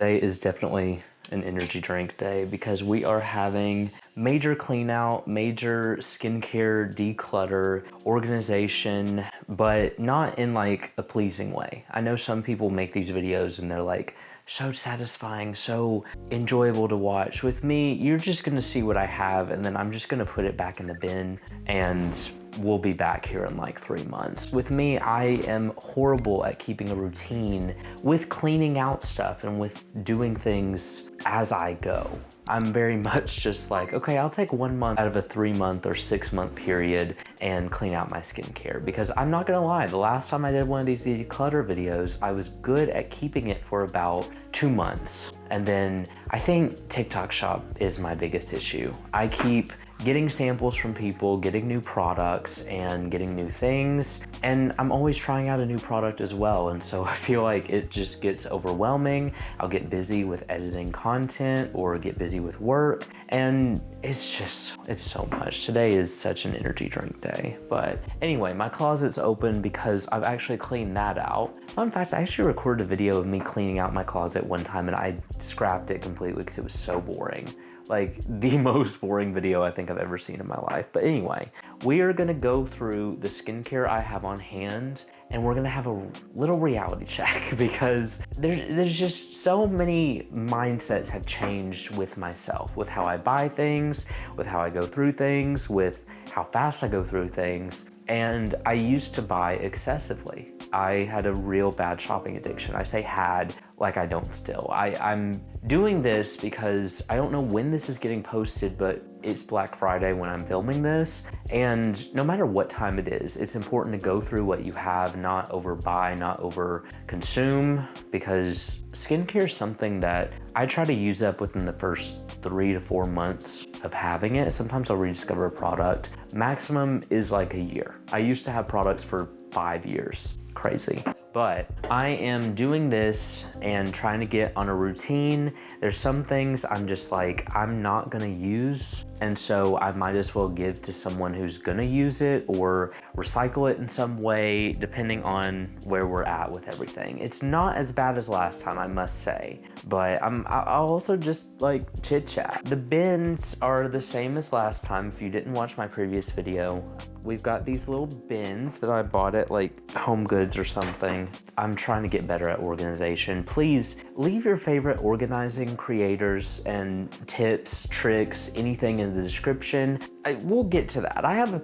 Today is definitely an energy drink day because we are having major clean out, major skincare declutter, organization, but not in like a pleasing way. I know some people make these videos and they're like so satisfying, so enjoyable to watch. With me, you're just gonna see what I have and then I'm just gonna put it back in the bin and we'll be back here in like 3 months. With me, I am horrible at keeping a routine with cleaning out stuff and with doing things as I go. I'm very much just like, okay, I'll take 1 month out of a 3-month or 6-month period and clean out my skincare, because I'm not gonna lie, the last time I did one of these declutter videos, I was good at keeping it for about 2 months. And then I think TikTok shop is my biggest issue. I keep getting samples from people, getting new products and getting new things. And I'm always trying out a new product as well. And so I feel like it just gets overwhelming. I'll get busy with editing content or get busy with work. And it's so much. Today is such an energy drink day. But anyway, my closet's open because I've actually cleaned that out. Fun fact, I actually recorded a video of me cleaning out my closet one time and I scrapped it completely because it was so boring. Like the most boring video I think I've ever seen in my life. But anyway, we are gonna go through the skincare I have on hand and we're gonna have a little reality check because there's just so many mindsets have changed with myself, with how I buy things, with how I go through things, with how fast I go through things. And I used to buy excessively. I had a real bad shopping addiction. I say had, like I don't still. I'm doing this because I don't know when this is getting posted, but it's Black Friday when I'm filming this. And no matter what time it is, it's important to go through what you have, not overbuy, not over consume, because skincare is something that I try to use up within the first 3 to 4 months of having it. Sometimes I'll rediscover a product. Maximum is like a year. I used to have products for 5 years. Crazy. But I am doing this and trying to get on a routine. There's some things I'm just like, I'm not gonna use. And so I might as well give to someone who's gonna use it or recycle it in some way, depending on where we're at with everything. It's not as bad as last time, I must say, but I'll also just like chit chat. The bins are the same as last time. If you didn't watch my previous video, we've got these little bins that I bought at like Home Goods or something. I'm trying to get better at organization. Please leave your favorite organizing creators and tips, tricks, anything in the description. We'll get to that. I have a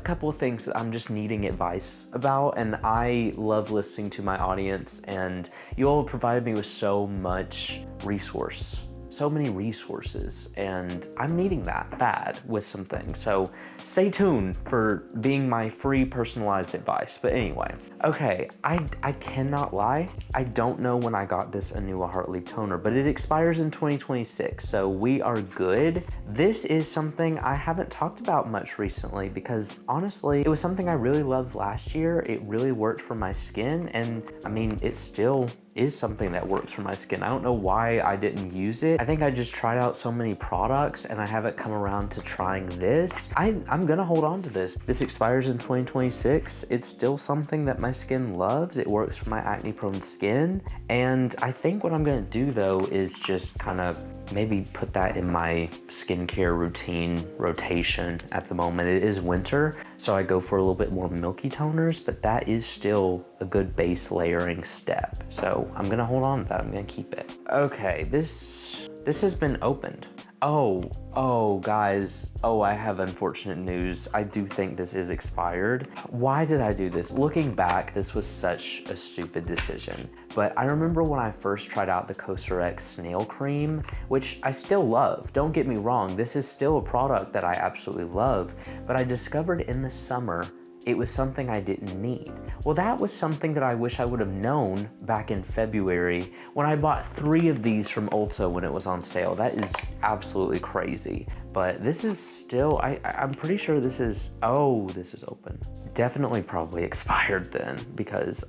couple of things that I'm just needing advice about, and I love listening to my audience, and you all provided me with so many resources, and I'm needing that bad with some things. So stay tuned for being my free personalized advice. But anyway, okay, I cannot lie. I don't know when I got this Anua Heart Leaf Toner, but it expires in 2026, so we are good. This is something I haven't talked about much recently because honestly, it was something I really loved last year. It really worked for my skin, and I mean, it still is something that works for my skin. I don't know why I didn't use it. I think I just tried out so many products and I haven't come around to trying this. I'm gonna hold on to this. This expires in 2026. It's still something that my skin loves. It works for my acne prone skin. And I think what I'm gonna do though is just kind of maybe put that in my skincare routine rotation at the moment. It is winter, so I go for a little bit more milky toners, but that is still a good base layering step. So I'm gonna hold on to that, I'm gonna keep it. Okay, this has been opened. Oh guys, I have unfortunate news. I do think this is expired. Why did I do this? Looking back, this was such a stupid decision. But I remember when I first tried out the Cosrx Snail Cream, which I still love. Don't get me wrong, this is still a product that I absolutely love, but I discovered in the summer it was something I didn't need. Well, that was something that I wish I would have known back in February when I bought 3 of these from Ulta when it was on sale. That is absolutely crazy. But this is still, I'm pretty sure this is open. Definitely probably expired then because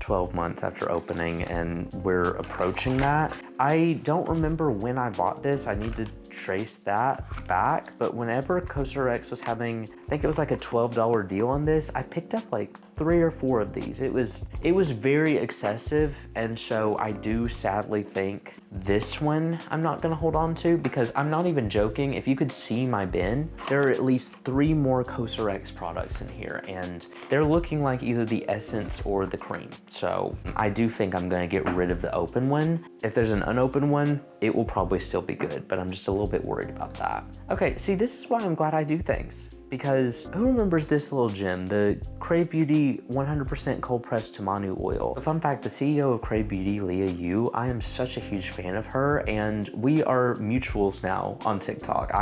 12 months after opening and we're approaching that. I don't remember when I bought this. I need to trace that back, but whenever CosRX was having, I think it was like a $12 deal on this, I picked up like 3 or 4 of these. It was very excessive, and so I do sadly think this one I'm not gonna hold on to, because I'm not even joking. If you could see my bin, there are at least 3 more CosRX products in here, and they're looking like either the essence or the cream. So I do think I'm gonna get rid of the open one. If there's an unopened one, it will probably still be good, but I'm just a little bit worried about that. Okay, see, this is why I'm glad I do things. Because who remembers this little gem, the Crave Beauty 100% cold pressed tamanu oil? Fun fact, the CEO of Crave Beauty, Leah Yu, I am such a huge fan of her, and we are mutuals now on TikTok.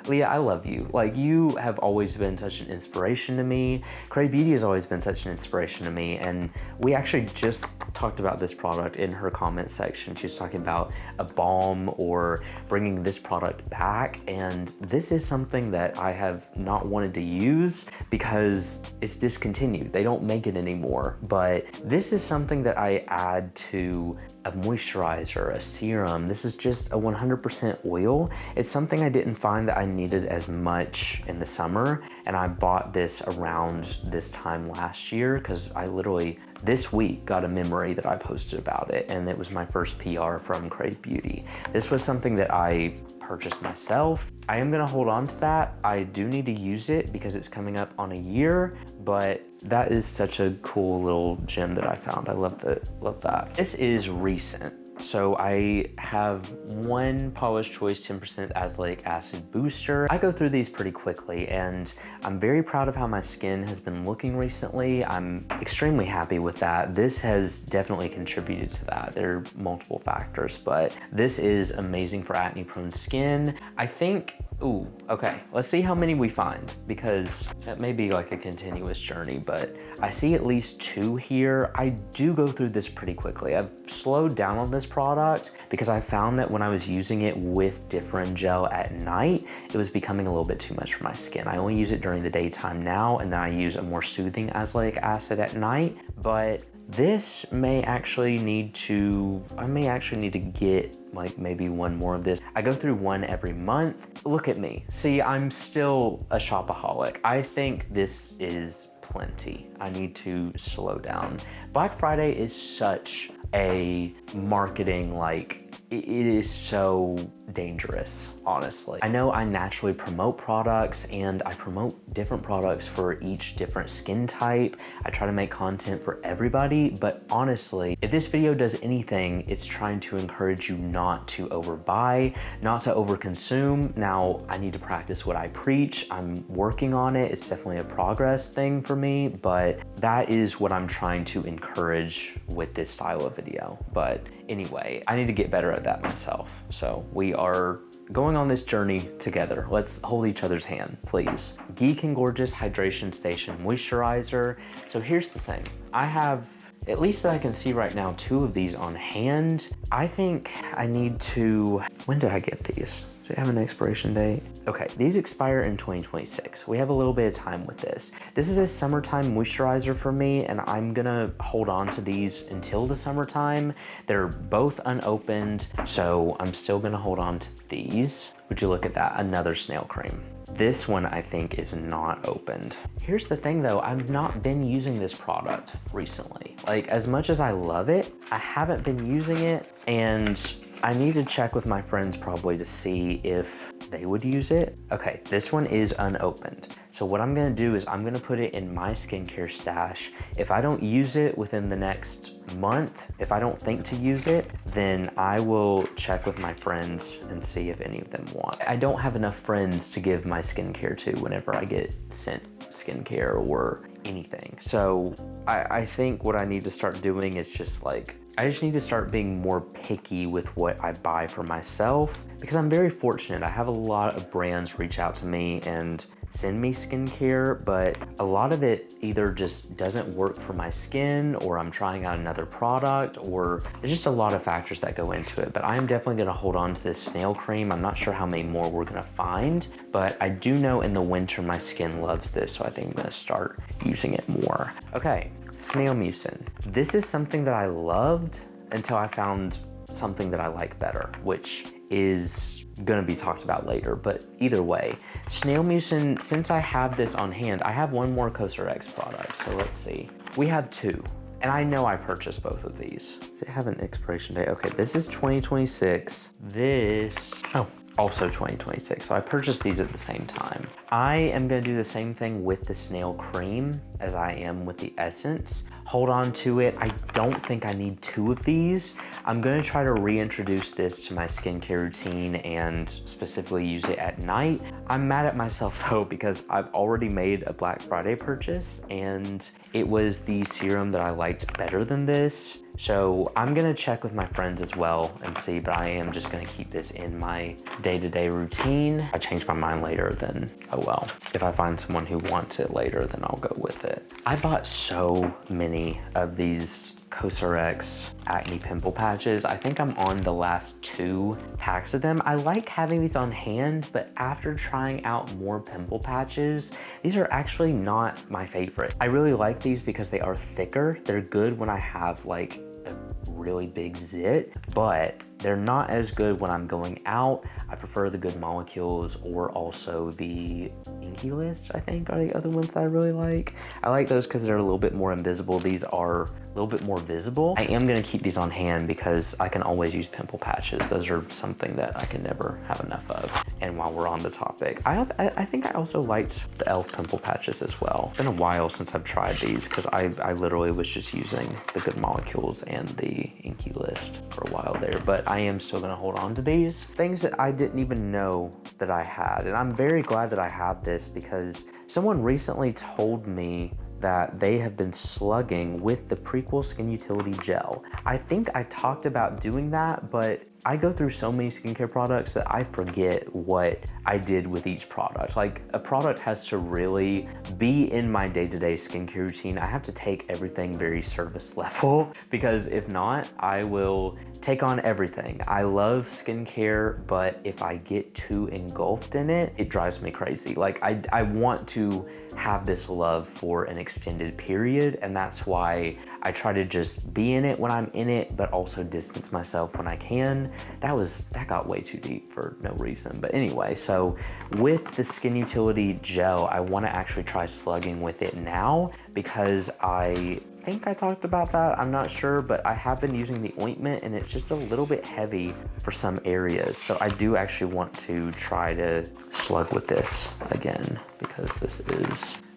Leah, I love you. Like, you have always been such an inspiration to me. Crave Beauty has always been such an inspiration to me, and we actually just talked about this product in her comment section. She was talking about a balm or bringing this product back, and this is something that I have not wanted to use because it's discontinued. They don't make it anymore, but this is something that I add to a moisturizer, a serum. This is just a 100% oil. It's something I didn't find that I needed as much in the summer, and I bought this around this time last year because I literally this week got a memory that I posted about it, and it was my first PR from Crave Beauty. This was something that I purchased myself. I am gonna hold on to that. I do need to use it because it's coming up on a year, but that is such a cool little gem that I found. I love that. This is recent. So I have one Paula's Choice 10% azelaic acid booster. I go through these pretty quickly, and I'm very proud of how my skin has been looking recently. I'm extremely happy with that. This has definitely contributed to that. There are multiple factors, but this is amazing for acne prone skin. I think, ooh, okay, let's see how many we find, because that may be like a continuous journey, but I see at least 2 here. I do go through this pretty quickly. I've slowed down on this product because I found that when I was using it with different gel at night, it was becoming a little bit too much for my skin. I only use it during the daytime now, and then I use a more soothing azelaic acid at night, but this may actually need to, I may actually need to get like maybe 1 more of this. I go through 1 every month. Look at me. See, I'm still a shopaholic. I think this is plenty. I need to slow down. Black Friday is such a marketing, like, it is so dangerous, honestly. I know I naturally promote products, and I promote different products for each different skin type. I try to make content for everybody, but honestly, if this video does anything, it's trying to encourage you not to overbuy, not to overconsume. Now, I need to practice what I preach. I'm working on it. It's definitely a progress thing for me, but that is what I'm trying to encourage with this style of video. But anyway, I need to get better at that myself. So we are going on this journey together. Let's hold each other's hand, please. Geek and Gorgeous Hydration Station Moisturizer. So here's the thing. I have, at least that I can see right now, 2 of these on hand. I think I need to, when did I get these? Does it have an expiration date? Okay, these expire in 2026. We have a little bit of time with this. This is a summertime moisturizer for me, and I'm gonna hold on to these until the summertime. They're both unopened, so I'm still gonna hold on to these. Would you look at that? Another snail cream. This one I think is not opened. Here's the thing though, I've not been using this product recently. Like, as much as I love it, I haven't been using it, and I need to check with my friends probably to see if they would use it. Okay, this one is unopened. So what I'm gonna do is I'm gonna put it in my skincare stash. If I don't use it within the next month, if I don't think to use it, then I will check with my friends and see if any of them want. I don't have enough friends to give my skincare to whenever I get sent skincare or anything. So I think what I need to start doing is just like, I just need to start being more picky with what I buy for myself, because I'm very fortunate. I have a lot of brands reach out to me and send me skincare, but a lot of it either just doesn't work for my skin, or I'm trying out another product, or there's just a lot of factors that go into it. But I am definitely gonna hold on to this snail cream. I'm not sure how many more we're gonna find, but I do know in the winter my skin loves this, so I think I'm gonna start using it more. Okay, Snail Mucin. This is something that I loved until I found something that I like better, which is gonna be talked about later, but either way, snail mucin, since I have this on hand, I have one more CosRX product, so let's see. We have two, and I know I purchased both of these. Does it have an expiration date? Okay, this is 2026. This, oh, also 2026, so I purchased these at the same time. I am gonna do the same thing with the snail cream as I am with the essence. Hold on to it. I don't think I need two of these. I'm gonna try to reintroduce this to my skincare routine and specifically use it at night. I'm mad at myself though because I've already made a Black Friday purchase and it was the serum that I liked better than this. So I'm gonna check with my friends as well and see, but I am just gonna keep this in my day-to-day routine. If I change my mind later, then oh well. If I find someone who wants it later, then I'll go with it. I bought so many of these CosRX acne pimple patches. I think I'm on the last 2 packs of them. I like having these on hand, but after trying out more pimple patches, these are actually not my favorite. I really like these because they are thicker. They're good when I have like a really big zit, but they're not as good when I'm going out. I prefer the Good Molecules or also the Inky List, I think, are the other ones that I really like. I like those because they're a little bit more invisible. These are a little bit more visible. I am gonna keep these on hand because I can always use pimple patches. Those are something that I can never have enough of. And while we're on the topic, I think I also liked the e.l.f. pimple patches as well. It's been a while since I've tried these because I literally was just using the Good Molecules and the Inky List for a while there, but I am still gonna hold on to these. Things that I didn't even know that I had, and I'm very glad that I have this because someone recently told me that they have been slugging with the Prequel Skin Utility Gel. I think I talked about doing that, but I go through so many skincare products that I forget what I did with each product. Like, a product has to really be in my day-to-day skincare routine. I have to take everything very service level because if not, I will take on everything. I love skincare, but if I get too engulfed in it, it drives me crazy. Like, I want to have this love for an extended period, and that's why I try to just be in it when I'm in it, but also distance myself when I can. That got way too deep for no reason. But anyway, so with the Skin Utility Gel, I want to actually try slugging with it now because I think I talked about that, I'm not sure, but I have been using the ointment and it's just a little bit heavy for some areas. So I do actually want to try to slug with this again because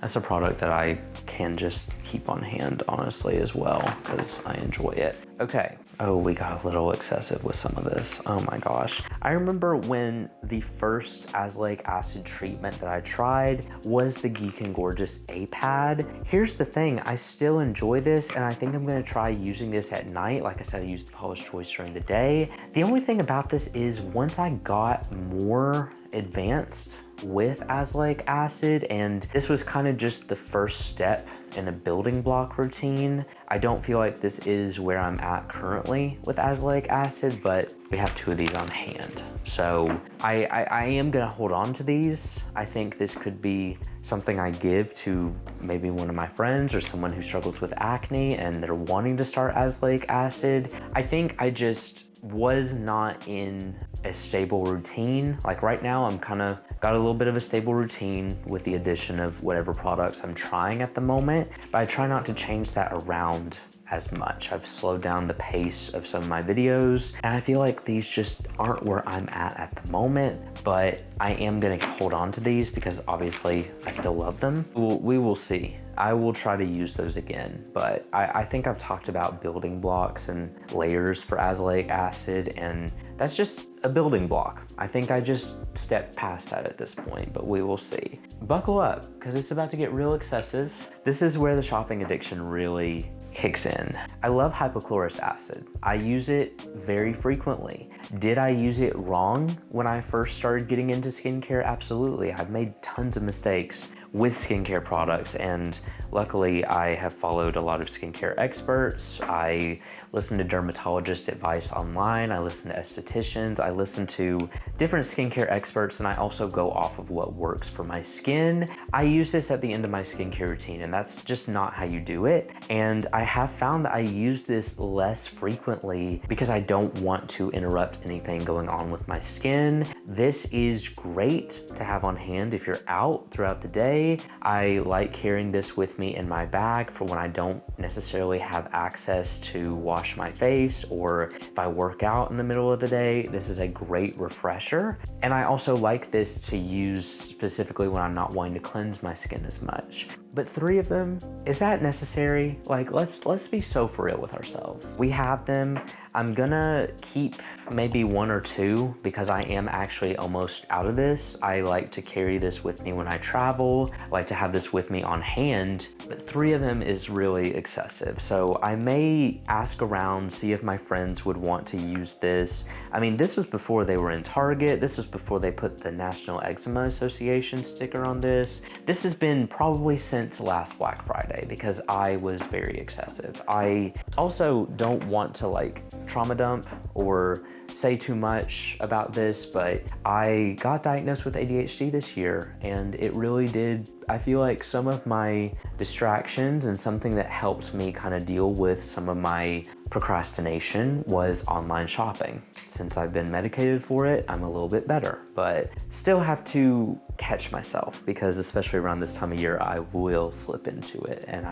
that's a product that I can just keep on hand, honestly, as well, because I enjoy it. Okay. Oh, we got a little excessive with some of this. Oh my gosh. I remember when the first azelaic acid treatment that I tried was the Geek and Gorgeous A-Pad. Here's the thing, I still enjoy this, and I think I'm gonna try using this at night. Like I said, I use the Paula's Choice during the day. The only thing about this is once I got more advanced with azelaic acid, and this was kind of just the first step in a building block routine. I don't feel like this is where I'm at currently with azelaic acid, but we have 2 of these on hand. So I am gonna hold on to these. I think this could be something I give to maybe one of my friends or someone who struggles with acne and they're wanting to start azelaic acid. I think I just was not in a stable routine. Like right now, I'm kind of got a little bit of a stable routine with the addition of whatever products I'm trying at the moment, but I try not to change that around as much. I've slowed down the pace of some of my videos, and I feel like these just aren't where I'm at the moment, but I am gonna hold on to these because obviously I still love them. We will see. I will try to use those again, but I think I've talked about building blocks and layers for azelaic acid, and that's just a building block. I think I just stepped past that at this point, but we will see. Buckle up, because it's about to get real excessive. This is where the shopping addiction really kicks in. I love hypochlorous acid. I use it very frequently. Did I use it wrong when I first started getting into skincare? Absolutely. I've made tons of mistakes with skincare products, and luckily I have followed a lot of skincare experts. I listen to dermatologist advice online, I listen to estheticians, I listen to different skincare experts, and I also go off of what works for my skin. I use this at the end of my skincare routine, and that's just not how you do it. And I have found that I use this less frequently because I don't want to interrupt anything going on with my skin. This is great to have on hand if you're out throughout the day. I like carrying this with me in my bag for when I don't necessarily have access to wash my face, or if I work out in the middle of the day. This is a great refresher. And I also like this to use specifically when I'm not wanting to cleanse my skin as much. But 3 of them, is that necessary? Like, let's be so for real with ourselves. We have them. I'm gonna keep maybe 1 or 2 because I am actually almost out of this. I like to carry this with me when I travel. I like to have this with me on hand, but 3 of them is really excessive. So I may ask around, see if my friends would want to use this. I mean, this was before they were in Target. This was before they put the National Eczema Association sticker on this. This has been probably since last Black Friday because I was very excessive. I also don't want to like trauma dump or say too much about this, but I got diagnosed with ADHD this year, and it really did, I feel like some of my distractions and something that helped me kind of deal with some of my procrastination was online shopping. Since I've been medicated for it, I'm a little bit better, but still have to catch myself because especially around this time of year, I will slip into it, and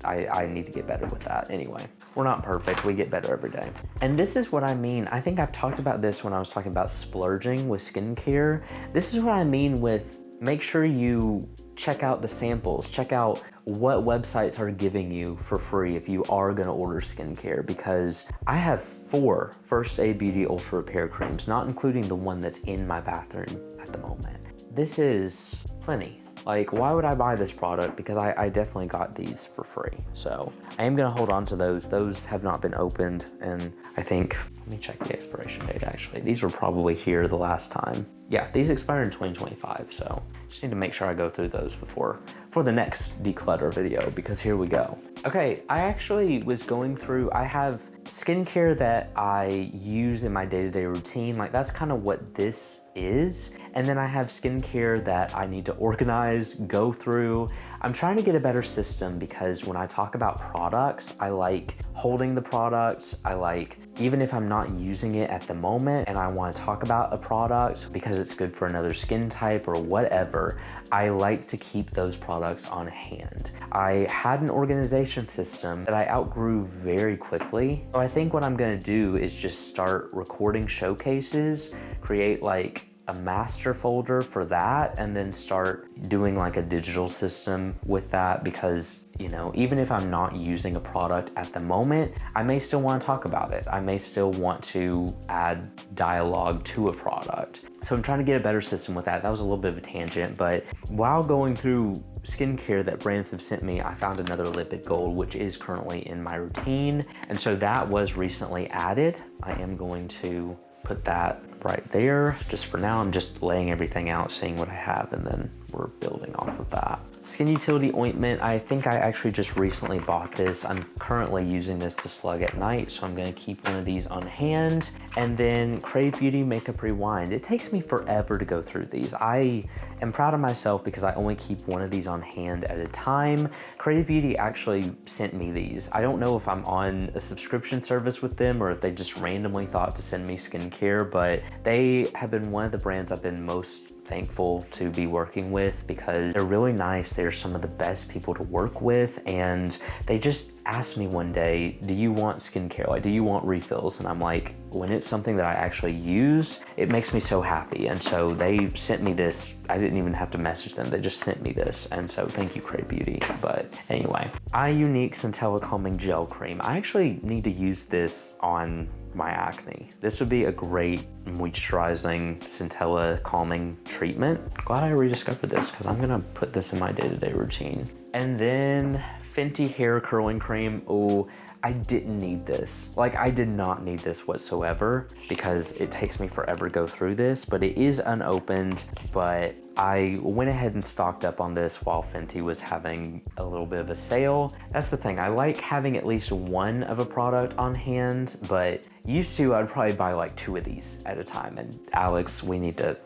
I need to get better with that. Anyway, we're not perfect, we get better every day. And this is what I mean. I think I've talked about this when I was talking about splurging with skincare. This is what I mean with make sure you check out the samples, check out what websites are giving you for free if you are gonna order skincare, because I have 4 First Aid Beauty Ultra Repair Creams, not including the one that's in my bathroom at the moment. This is plenty. Like, why would I buy this product? Because I definitely got these for free. So I am gonna hold on to those. Those have not been opened, and I think, let me check the expiration date actually. These were probably here the last time. Yeah, these expired in 2025, so just need to make sure I go through those for the next declutter video, because here we go. Okay, I actually was going through, I have skincare that I use in my day-to-day routine. Like, that's kind of what this is. And then I have skincare that I need to organize, go through. I'm trying to get a better system because when I talk about products, I like holding the products. I like, even if I'm not using it at the moment and I want to talk about a product because it's good for another skin type or whatever, I like to keep those products on hand. I had an organization system that I outgrew very quickly. So I think what I'm gonna do is just start recording showcases, create like a master folder for that, and then start doing like a digital system with that, because, you know, even if I'm not using a product at the moment, I may still want to talk about it. I may still want to add dialogue to a product. So I'm trying to get a better system with that. That was a little bit of a tangent, but while going through skincare that brands have sent me, I found another lipid gold, which is currently in my routine. And so that was recently added. I am going to put that right there. Just for now, I'm just laying everything out, seeing what I have, and then we're building off of that. Skin Utility Ointment, I think I actually just recently bought this. I'm currently using this to slug at night, so I'm gonna keep one of these on hand. And then Crave Beauty Makeup Rewind. It takes me forever to go through these. I am proud of myself because I only keep one of these on hand at a time. Crave Beauty actually sent me these. I don't know if I'm on a subscription service with them or if they just randomly thought to send me skincare, but they have been one of the brands I've been most thankful to be working with because they're really nice. They're some of the best people to work with, and they just asked me one day, do you want skincare? Like, do you want refills? And I'm like, when it's something that I actually use, it makes me so happy. And so they sent me this. I didn't even have to message them. They just sent me this. And so thank you, Crave Beauty. But anyway, Unique Centella Calming Gel Cream. I actually need to use this on my acne. This would be a great moisturizing centella calming treatment. Glad I rediscovered this because I'm gonna put this in my day-to-day routine. And then Fenty Hair Curling Cream. Oh, I didn't need this. Like, I did not need this whatsoever because it takes me forever to go through this, but it is unopened. But I went ahead and stocked up on this while Fenty was having a little bit of a sale. That's the thing, I like having at least one of a product on hand, but used to I'd probably buy like 2 of these at a time. And Alex, we need to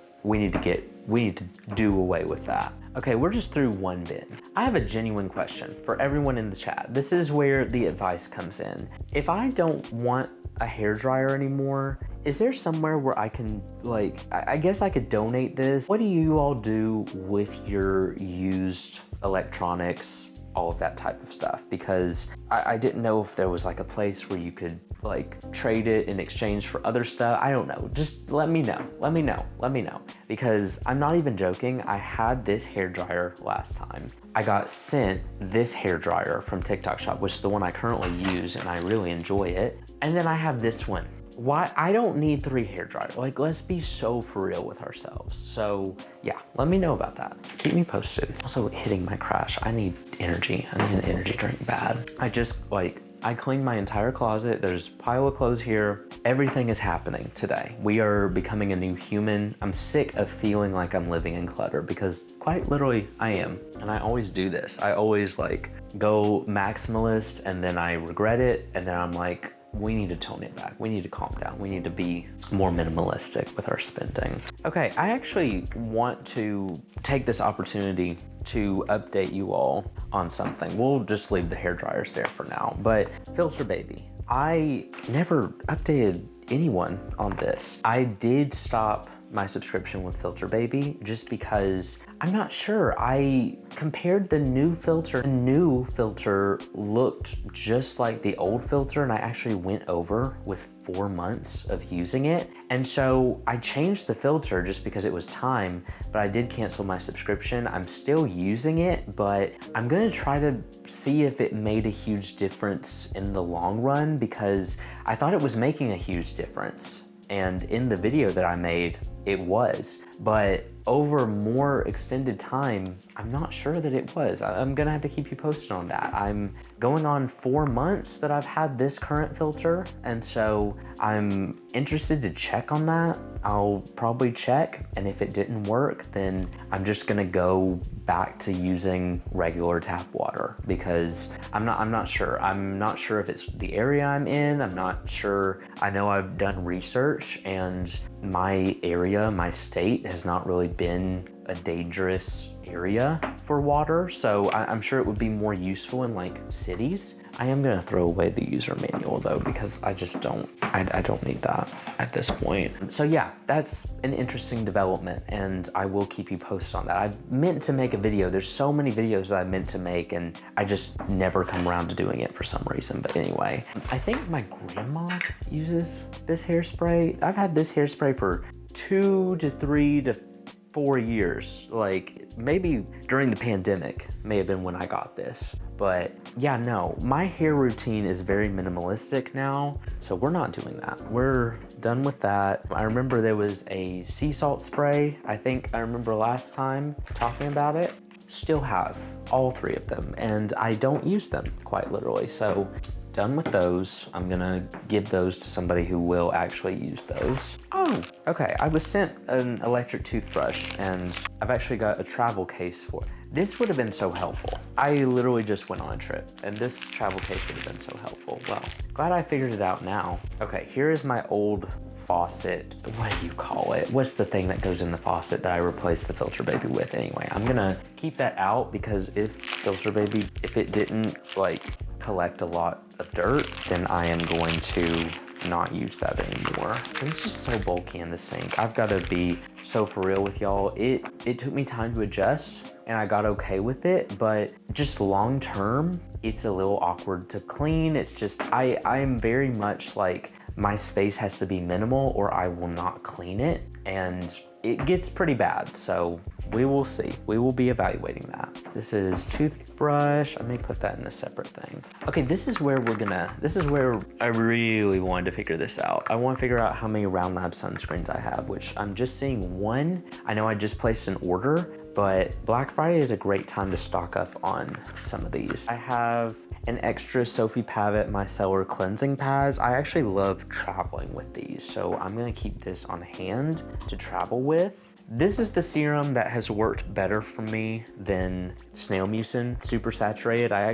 do away with that. Okay, we're just through one bin. I have a genuine question for everyone in the chat. This is where the advice comes in. If I don't want a hairdryer anymore, is there somewhere where I can, like, I guess I could donate this? What do you all do with your used electronics, all of that type of stuff? Because I didn't know if there was like a place where you could like trade it in exchange for other stuff. I don't know, just let me know, because I'm not even joking. I had this hairdryer last time. I got sent this hairdryer from TikTok Shop, which is the one I currently use and I really enjoy it. And then I have this one. Why? I don't need 3 hairdryers. Like, let's be so for real with ourselves. So yeah, let me know about that. Keep me posted. Also hitting my crash. I need energy. I need an energy drink bad. I cleaned my entire closet. There's a pile of clothes here. Everything is happening today. We are becoming a new human. I'm sick of feeling like I'm living in clutter because quite literally I am. And I always do this. I always like go maximalist and then I regret it. And then I'm like, we need to tone it back. We need to calm down. We need to be more minimalistic with our spending. Okay, I actually want to take this opportunity to update you all on something. We'll just leave the hair dryers there for now, but Filter Baby. I never updated anyone on this. I did stop my subscription with Filter Baby just because I'm not sure. I compared the new filter. The new filter looked just like the old filter, and I actually went over with 4 months of using it. And so I changed the filter just because it was time, but I did cancel my subscription. I'm still using it, but I'm gonna try to see if it made a huge difference in the long run because I thought it was making a huge difference. And in the video that I made, it was. But over more extended time, I'm not sure that it was. I'm gonna have to keep you posted on that. I'm going on 4 months that I've had this current filter, and so I'm interested to check on that. I'll probably check, and if it didn't work, then I'm just gonna go back to using regular tap water because I'm not sure. I'm not sure if it's the area I'm in. I'm not sure. I know I've done research, and my area, my state has not really been a dangerous area for water. So I'm sure it would be more useful in like cities. I am gonna throw away the user manual though, because I just don't, I don't need that at this point. So yeah, that's an interesting development and I will keep you posted on that. I meant to make a video. There's so many videos that I meant to make and I just never come around to doing it for some reason. But anyway, I think my grandma uses this hairspray. I've had this hairspray for 2 to 3 to 4 years. Like maybe during the pandemic may have been when I got this. But yeah, no, my hair routine is very minimalistic now. So we're not doing that. We're done with that. I remember there was a sea salt spray. I think I remember last time talking about it. Still have all 3 of them and I don't use them quite literally. So done with those. I'm gonna give those to somebody who will actually use those. Oh, okay. I was sent an electric toothbrush and I've actually got a travel case for it. This would have been so helpful. I literally just went on a trip and this travel case would have been so helpful. Well, glad I figured it out now. Okay, here is my old faucet. What do you call it? What's the thing that goes in the faucet that I replaced the Filter Baby with anyway? I'm gonna keep that out because if Filter Baby, if it didn't like collect a lot of dirt, then I am going to not use that anymore. It's just so bulky in the sink. I've got to be so for real with y'all. It took me time to adjust and I got okay with it, but just long term, it's a little awkward to clean. It's just, I'm very much like my space has to be minimal or I will not clean it. And it gets pretty bad. So we will see. We will be evaluating that. This is toothbrush. I may put that in a separate thing. Okay, this is where I really wanted to figure this out. I want to figure out how many Round Lab sunscreens I have, which I'm just seeing 1. I know I just placed an order, but Black Friday is a great time to stock up on some of these. I have an extra Sophie Pavitt micellar cleansing pads. I actually love traveling with these, so I'm gonna keep this on hand to travel with. This is the serum that has worked better for me than snail mucin, super saturated. I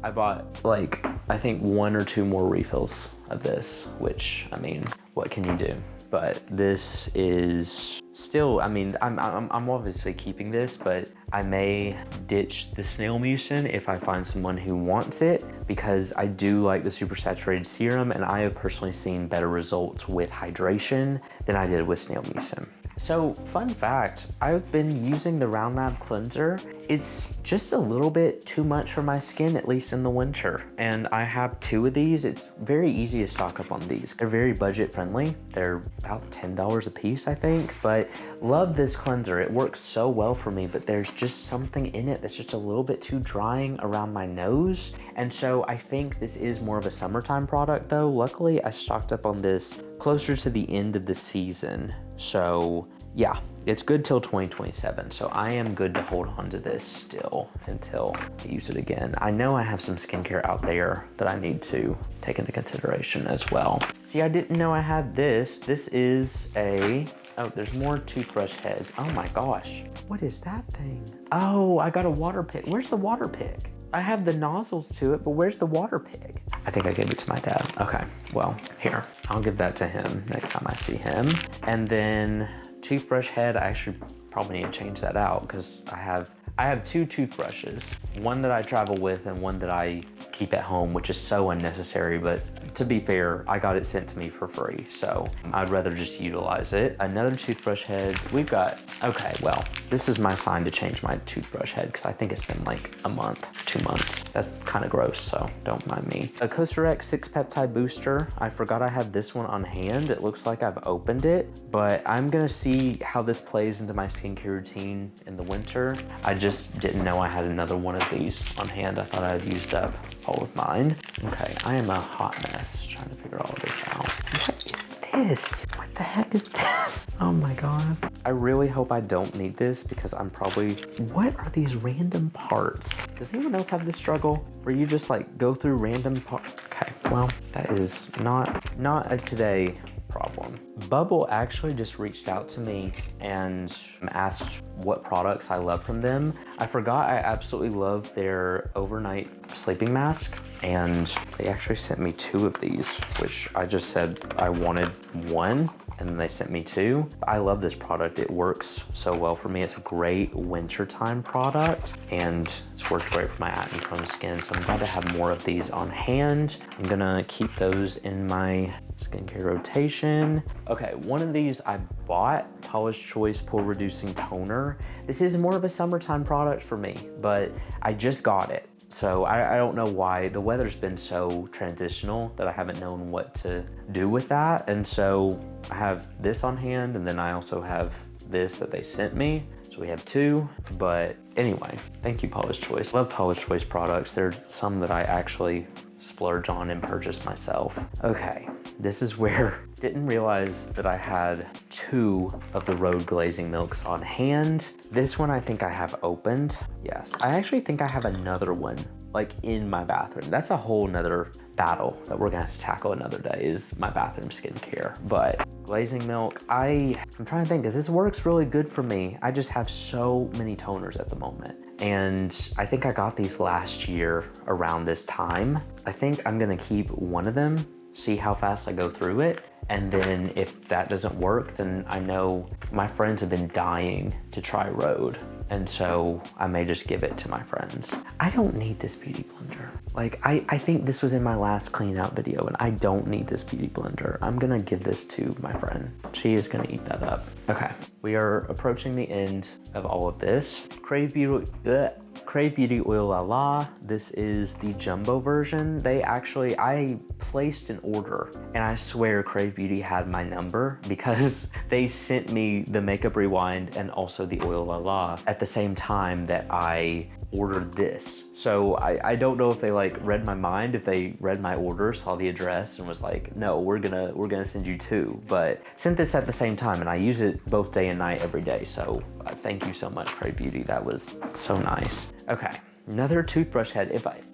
bought like, I think 1 or 2 more refills of this, which, I mean, what can you do? But this is still, I mean, I'm obviously keeping this, but I may ditch the snail mucin if I find someone who wants it, because I do like the super saturated serum, and I have personally seen better results with hydration than I did with snail mucin. So, fun fact, I've been using the Round Lab cleanser. It's just a little bit too much for my skin, at least in the winter. And I have 2 of these. It's very easy to stock up on these. They're very budget friendly. They're about $10 a piece, I think, but love this cleanser. It works so well for me, but there's just something in it that's just a little bit too drying around my nose. And so I think this is more of a summertime product though. Luckily, I stocked up on this closer to the end of the season. So yeah, it's good till 2027. So I am good to hold on to this still until I use it again. I know I have some skincare out there that I need to take into consideration as well. See, I didn't know I had this. This is a, oh, there's more toothbrush heads. Oh my gosh, what is that thing? Oh, I got a water pick. Where's the water pick? I have the nozzles to it, but where's the water pig? I think I gave it to my dad. Okay, well, here, I'll give that to him next time I see him. And then toothbrush head, I actually probably need to change that out because I have 2 toothbrushes, one that I travel with and one that I keep at home, which is so unnecessary, but to be fair, I got it sent to me for free, so I'd rather just utilize it. Another toothbrush head. We've got, okay, well, this is my sign to change my toothbrush head because I think it's been like a month, 2 months. That's kind of gross, so don't mind me. A CosRX 6 peptide booster. I forgot I had this one on hand. It looks like I've opened it, but I'm gonna see how this plays into my skincare routine in the winter. I just didn't know I had another one of these on hand. I thought I had used up all of mine. Okay, I am a hot mess trying to figure all of this out. What is this? What the heck is this? Oh my God. I really hope I don't need this because I'm probably, what are these random parts? Does anyone else have this struggle where you just like go through random parts? Okay, well, that is not a today problem. Bubble actually just reached out to me and asked what products I love from them. I forgot I absolutely love their overnight sleeping mask, and they actually sent me 2 of these, which I just said I wanted 1, and then they sent me 2. I love this product. It works so well for me. It's a great wintertime product, and it's worked great for my acne prone skin, so I'm glad to have more of these on hand. I'm gonna keep those in my skincare rotation. Okay, one of these I bought, Paula's Choice Pore Reducing Toner. This is more of a summertime product for me, but I just got it. So I don't know why. The weather's been so transitional that I haven't known what to do with that. And so I have this on hand, and then I also have this that they sent me. So we have 2, but anyway, thank you, Paula's Choice. Love Paula's Choice products. There's some that I actually splurge on and purchase myself. Okay, this is where, didn't realize that I had 2 of the Road Glazing Milks on hand. This one I think I have opened. Yes, I actually think I have another one like in my bathroom. That's a whole nother battle that we're gonna have to tackle another day, is my bathroom skincare. But glazing milk, I'm trying to think, because this works really good for me. I just have so many toners at the moment. And I think I got these last year around this time. I think I'm gonna keep one of them, see how fast I go through it. And then if that doesn't work, then I know my friends have been dying to try Rhode. And so I may just give it to my friends. I don't need this beauty blender. Like, I think this was in my last clean out video, and I don't need this beauty blender. I'm gonna give this to my friend. She is gonna eat that up. Okay, we are approaching the end of all of this. Crave Beauty Oil La La. This is the jumbo version. I placed an order, and I swear Crave Beauty had my number because they sent me the Makeup Rewind and also the Oil La La at the same time that I ordered this. So I don't know if they like read my mind, if they read my order, saw the address and was like, no, we're gonna send you 2, but sent this at the same time, and I use it both day and night every day. So thank you so much, Crave Beauty. That was so nice. Okay, Another toothbrush head.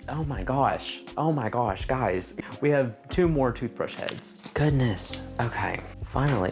Oh my gosh, guys. We have 2 more toothbrush heads. Goodness, okay, finally,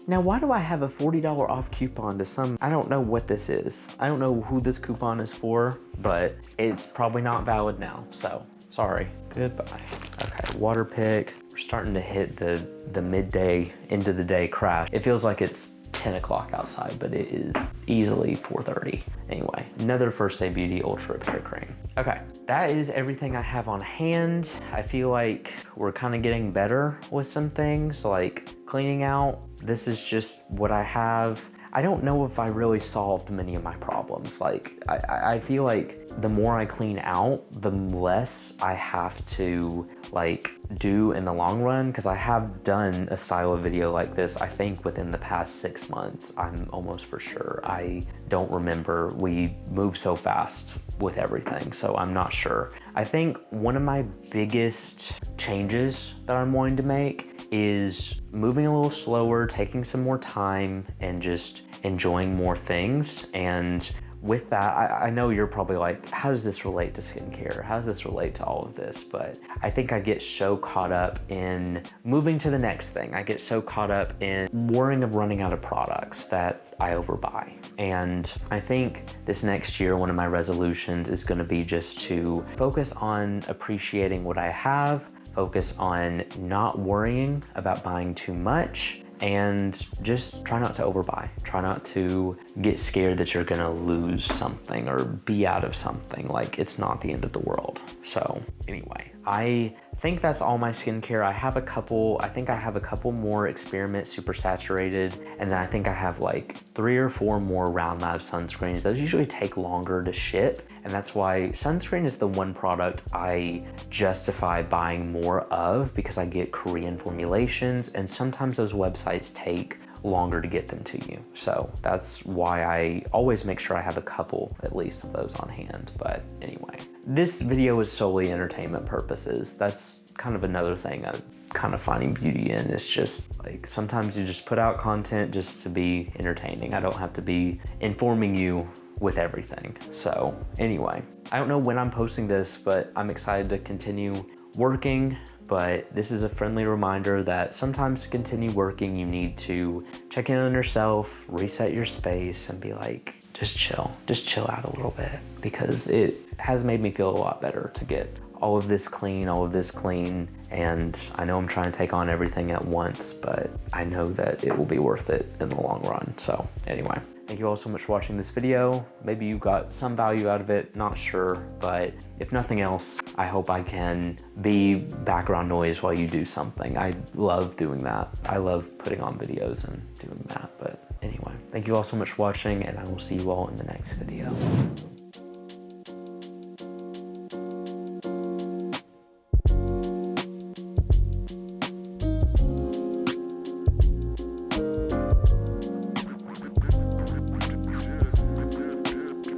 now why do I have a $40 off coupon to some, I don't know what this is. I don't know who this coupon is for, but it's probably not valid now, so sorry, goodbye. Okay, water pick. We're starting to hit the midday, end of the day crash. It feels like it's 10 o'clock outside, but it is easily 4:30. Anyway, another First Aid Beauty Ultra Repair Cream. Okay, that is everything I have on hand. I feel like we're kind of getting better with some things, like cleaning out. This is just what I have. I don't know if I really solved many of my problems. Like, I feel like the more I clean out, the less I have to like do in the long run, because I have done a style of video like this, I think within the past 6 months, I'm almost for sure. I don't remember, we move so fast with everything, so I'm not sure. I think one of my biggest changes that I'm wanting to make is moving a little slower, taking some more time, and just enjoying more things. And with that, I know you're probably like, how does this relate to skincare? How does this relate to all of this? But I think I get so caught up in moving to the next thing. I get so caught up in worrying of running out of products that I overbuy. And I think this next year, one of my resolutions is gonna be just to focus on appreciating what I have, focus on not worrying about buying too much, and just try not to overbuy. Try not to get scared that you're gonna lose something or be out of something. Like, it's not the end of the world. So anyway, I think that's all my skincare. I think I have a couple more Experiment Super Saturated, and then I think I have like 3 or 4 more Round Lab sunscreens. Those usually take longer to ship, and that's why sunscreen is the one product I justify buying more of, because I get Korean formulations, and sometimes those websites take longer to get them to you. So that's why I always make sure I have a couple at least of those on hand. But anyway, this video is solely entertainment purposes. That's kind of another thing I'm kind of finding beauty in. It's just like, sometimes you just put out content just to be entertaining. I don't have to be informing you with everything. So anyway, I don't know when I'm posting this, but I'm excited to continue working. But this is a friendly reminder that sometimes to continue working, you need to check in on yourself, reset your space, and be like, just chill out a little bit, because it has made me feel a lot better to get all of this clean. And I know I'm trying to take on everything at once, but I know that it will be worth it in the long run. So anyway, thank you all so much for watching this video. Maybe you got some value out of it, not sure, but if nothing else, I hope I can be background noise while you do something. I love doing that. I love putting on videos and doing that. But anyway, thank you all so much for watching, and I will see you all in the next video.